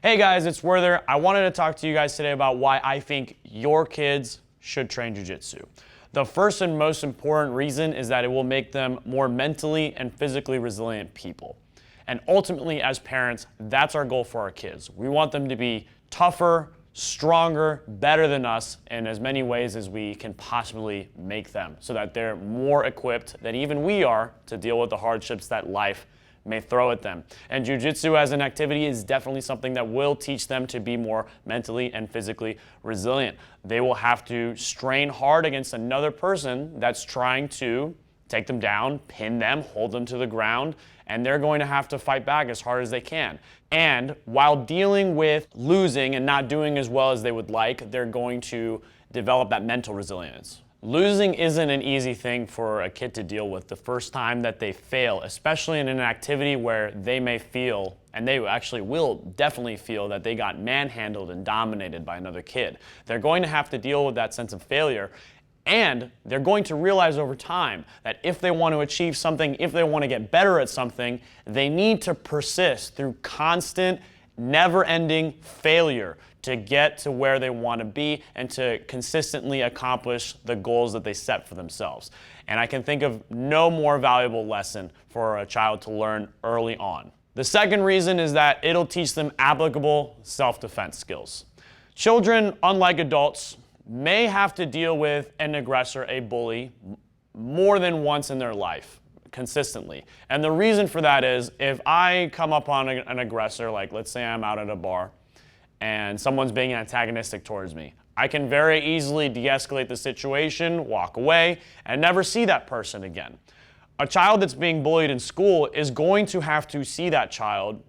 Hey guys, it's Werther. I wanted to talk to you guys today about why I think your kids should train jiu-jitsu. The first and most important reason is that it will make them more mentally and physically resilient people. And ultimately, as parents, that's our goal for our kids. We want them to be tougher, stronger, better than us in as many ways as we can possibly make them, so that they're more equipped than even we are to deal with the hardships that life may throw at them. And jiu-jitsu as an activity is definitely something that will teach them to be more mentally and physically resilient. They will have to strain hard against another person that's trying to take them down, pin them, hold them to the ground, and they're going to have to fight back as hard as they can. And while dealing with losing and not doing as well as they would like, they're going to develop that mental resilience. Losing isn't an easy thing for a kid to deal with the first time that they fail, especially in an activity where they may feel, and they actually will definitely feel, that they got manhandled and dominated by another kid. They're going to have to deal with that sense of failure, and they're going to realize over time that if they want to achieve something, if they want to get better at something, they need to persist through constant, never-ending failure to get to where they want to be and to consistently accomplish the goals that they set for themselves. And I can think of no more valuable lesson for a child to learn early on. The second reason is that it'll teach them applicable self-defense skills. Children, unlike adults, may have to deal with an aggressor, a bully, more than once in their life, consistently. And the reason for that is, if I come up on an aggressor, like let's say I'm out at a bar, and someone's being antagonistic towards me, I can very easily de-escalate the situation, walk away, and never see that person again. A child that's being bullied in school is going to have to see that child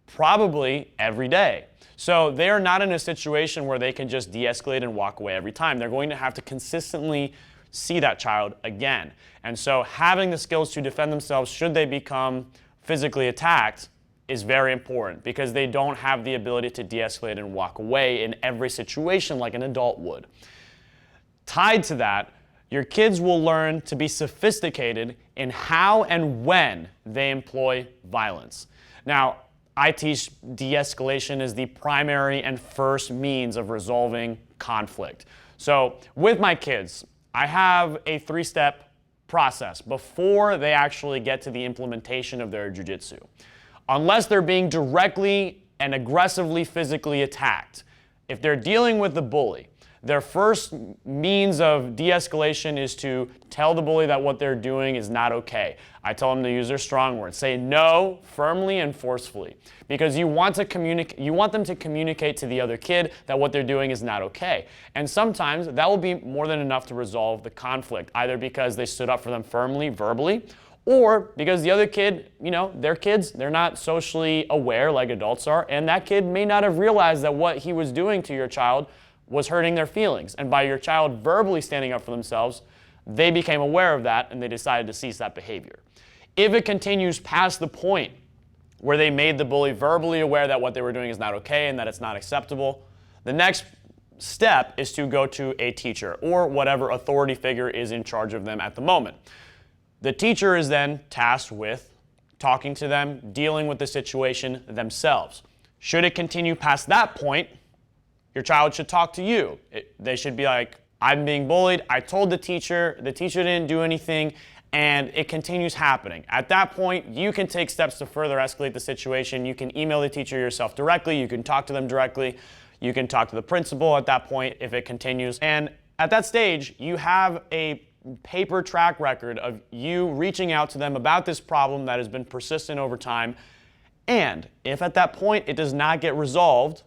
probably every day. So they are not in a situation where they can just de-escalate and walk away every time. They're going to have to consistently see that child again. And so having the skills to defend themselves should they become physically attacked is very important, because they don't have the ability to de-escalate and walk away in every situation like an adult would. Tied to that, your kids will learn to be sophisticated in how and when they employ violence. Now, I teach de-escalation as the primary and first means of resolving conflict. So with my kids, I have a 3-step process before they actually get to the implementation of their jiu-jitsu. Unless they're being directly and aggressively physically attacked, if they're dealing with the bully, their first means of de-escalation is to tell the bully that what they're doing is not okay. I tell them to use their strong words. Say no firmly and forcefully, because you want them to communicate to the other kid that what they're doing is not okay. And sometimes that will be more than enough to resolve the conflict, either because they stood up for them firmly, verbally, or because the other kid, they're kids, they're not socially aware like adults are, and that kid may not have realized that what he was doing to your child was hurting their feelings. And by your child verbally standing up for themselves, they became aware of that and they decided to cease that behavior. If it continues past the point where they made the bully verbally aware that what they were doing is not okay and that it's not acceptable, the next step is to go to a teacher or whatever authority figure is in charge of them at the moment. The teacher is then tasked with talking to them, dealing with the situation themselves. Should it continue past that point, your child should talk to you. They should be like, I'm being bullied, I told the teacher didn't do anything, and it continues happening. At that point, you can take steps to further escalate the situation. You can email the teacher yourself directly, you can talk to them directly, you can talk to the principal at that point if it continues. And at that stage, you have a paper track record of you reaching out to them about this problem that has been persistent over time. And if at that point it does not get resolved,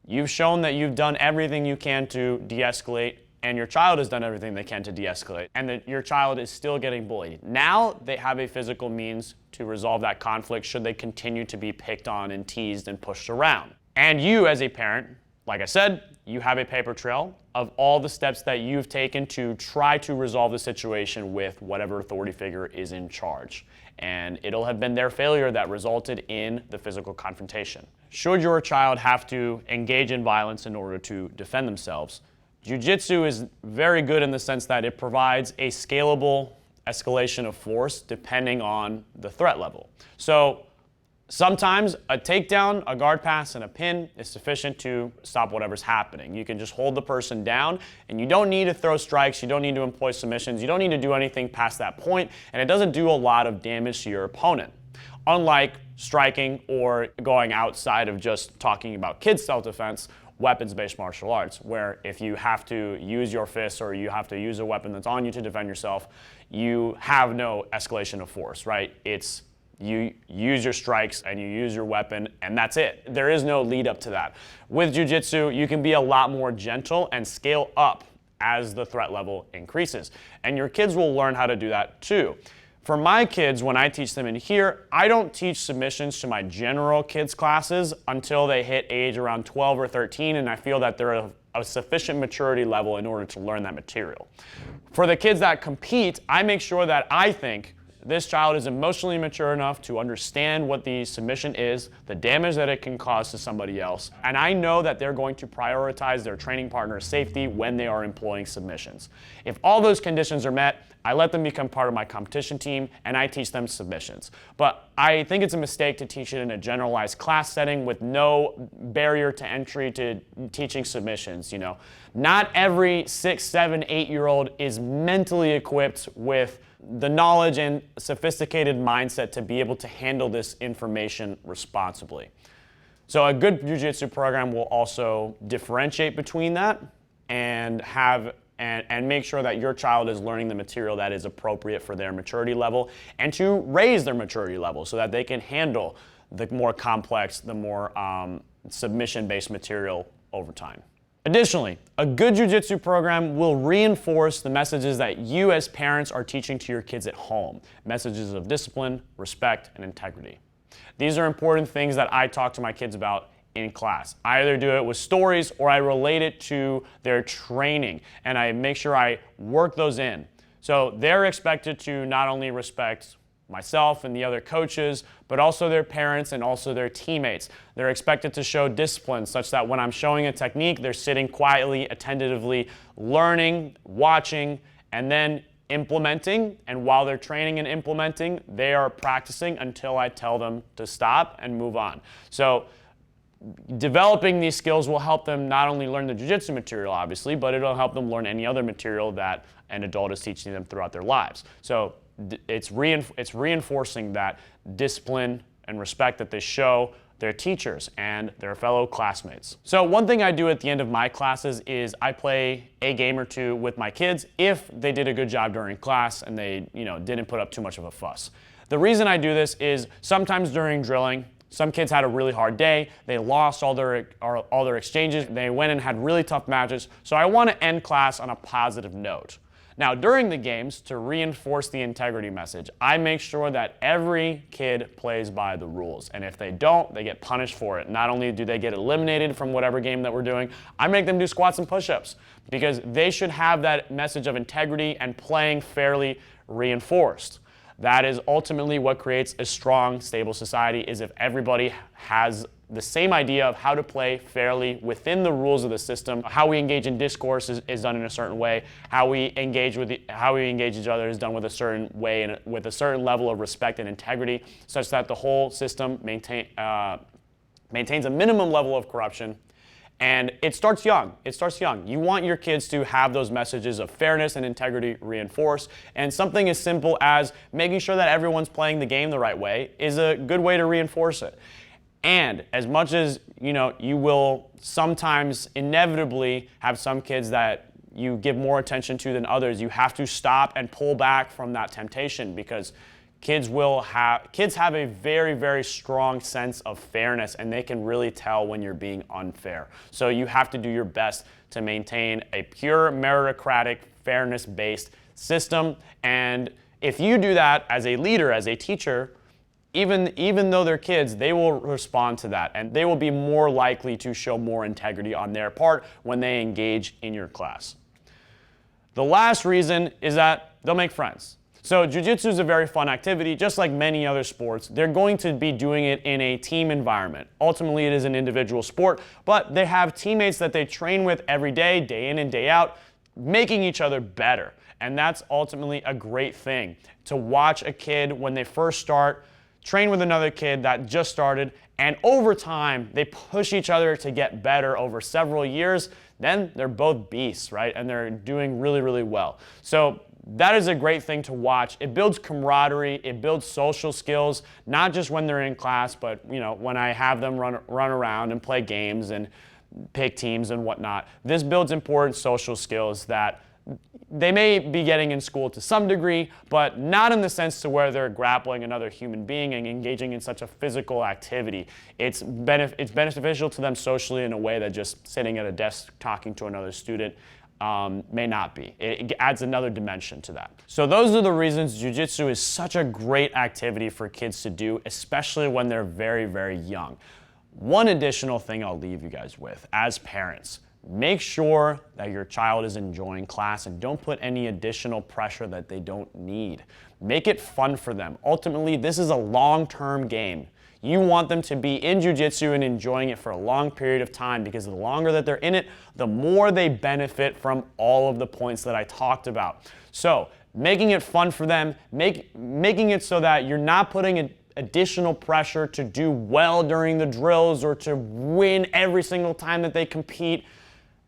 you've shown that you've done everything you can to de-escalate, and your child has done everything they can to de-escalate, and that your child is still getting bullied. Now they have a physical means to resolve that conflict should they continue to be picked on and teased and pushed around. And you as a parent, like I said, you have a paper trail of all the steps that you've taken to try to resolve the situation with whatever authority figure is in charge. And it'll have been their failure that resulted in the physical confrontation. Should your child have to engage in violence in order to defend themselves, jiu-jitsu is very good in the sense that it provides a scalable escalation of force depending on the threat level. So Sometimes a takedown, a guard pass, and a pin is sufficient to stop whatever's happening. You can just hold the person down, and you don't need to throw strikes, you don't need to employ submissions, you don't need to do anything past that point, and it doesn't do a lot of damage to your opponent. Unlike striking or going outside of just talking about kids' self-defense, weapons-based martial arts, where if you have to use your fists or you have to use a weapon that's on you to defend yourself, you have no escalation of force, right? It's you use your strikes and you use your weapon, and that's it. There is no lead up to that. With jiu-jitsu, you can be a lot more gentle and scale up as the threat level increases. And your kids will learn how to do that too. For my kids, when I teach them in here, I don't teach submissions to my general kids classes until they hit age around 12 or 13, and I feel that they're of a sufficient maturity level in order to learn that material. For the kids that compete, I make sure that I think this child is emotionally mature enough to understand what the submission is, the damage that it can cause to somebody else, and I know that they're going to prioritize their training partner's safety when they are employing submissions. If all those conditions are met, I let them become part of my competition team and I teach them submissions. But I think it's a mistake to teach it in a generalized class setting with no barrier to entry to teaching submissions. Not every 6, 7, 8-year-old is mentally equipped with the knowledge and sophisticated mindset to be able to handle this information responsibly. So a good jiu-jitsu program will also differentiate between that and make sure that your child is learning the material that is appropriate for their maturity level and to raise their maturity level so that they can handle the more complex, the more submission-based material over time. Additionally, a good jiu-jitsu program will reinforce the messages that you as parents are teaching to your kids at home. Messages of discipline, respect, and integrity. These are important things that I talk to my kids about in class. I either do it with stories or I relate it to their training and I make sure I work those in. So they're expected to not only respect myself and the other coaches, but also their parents and also their teammates. They're expected to show discipline such that when I'm showing a technique, they're sitting quietly, attentively, learning, watching, and then implementing. And while they're training and implementing, they are practicing until I tell them to stop and move on. So developing these skills will help them not only learn the jiu-jitsu material, obviously, but it'll help them learn any other material that an adult is teaching them throughout their lives. So it's reinforcing that discipline and respect that they show their teachers and their fellow classmates. So one thing I do at the end of my classes is I play a game or two with my kids if they did a good job during class and they didn't put up too much of a fuss. The reason I do this is sometimes during drilling, some kids had a really hard day, they lost all their exchanges, they went and had really tough matches, so I want to end class on a positive note. Now, during the games, to reinforce the integrity message, I make sure that every kid plays by the rules. And if they don't, they get punished for it. Not only do they get eliminated from whatever game that we're doing, I make them do squats and push-ups because they should have that message of integrity and playing fairly reinforced. That is ultimately what creates a strong, stable society, is if everybody has the same idea of how to play fairly within the rules of the system. How we engage in discourse is done in a certain way. How we engage each other is done with a certain way and with a certain level of respect and integrity, such that the whole system maintains a minimum level of corruption. And it starts young. You want your kids to have those messages of fairness and integrity reinforced. And something as simple as making sure that everyone's playing the game the right way is a good way to reinforce it. And as much as you will sometimes inevitably have some kids that you give more attention to than others, you have to stop and pull back from that temptation because kids have a very, very strong sense of fairness and they can really tell when you're being unfair. So you have to do your best to maintain a pure meritocratic, fairness-based system. And if you do that as a leader, as a teacher, even though they're kids, they will respond to that and they will be more likely to show more integrity on their part when they engage in your class. The last reason is that they'll make friends. So jiu-jitsu is a very fun activity, just like many other sports. They're going to be doing it in a team environment. Ultimately, it is an individual sport, but they have teammates that they train with every day in and day out, making each other better. And that's ultimately a great thing. To watch a kid when they first start, train with another kid that just started, and over time, they push each other to get better over several years, then they're both beasts, right? And they're doing really, really well. So that is a great thing to watch. It builds camaraderie, it builds social skills, not just when they're in class, but when I have them run around and play games and pick teams and whatnot. This builds important social skills that they may be getting in school to some degree, but not in the sense to where they're grappling another human being and engaging in such a physical activity. It's beneficial to them socially in a way that just sitting at a desk talking to another student may not be. It adds another dimension to that. So those are the reasons jiu-jitsu is such a great activity for kids to do, especially when they're very, very young. One additional thing I'll leave you guys with as parents: make sure that your child is enjoying class and don't put any additional pressure that they don't need. Make it fun for them. Ultimately, this is a long-term game. You want them to be in jiu-jitsu and enjoying it for a long period of time, because the longer that they're in it, the more they benefit from all of the points that I talked about. So making it fun for them, making it so that you're not putting additional pressure to do well during the drills or to win every single time that they compete.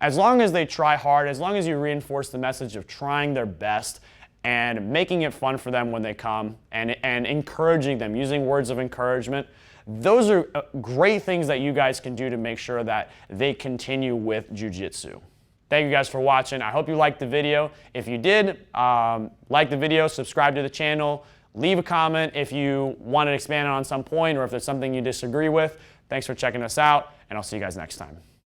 As long as they try hard, as long as you reinforce the message of trying their best and making it fun for them when they come and encouraging them, using words of encouragement, those are great things that you guys can do to make sure that they continue with jiu-jitsu. Thank you guys for watching. I hope you liked the video. If you did, like the video, subscribe to the channel, leave a comment if you want to expand on some point or if there's something you disagree with. Thanks for checking us out, and I'll see you guys next time.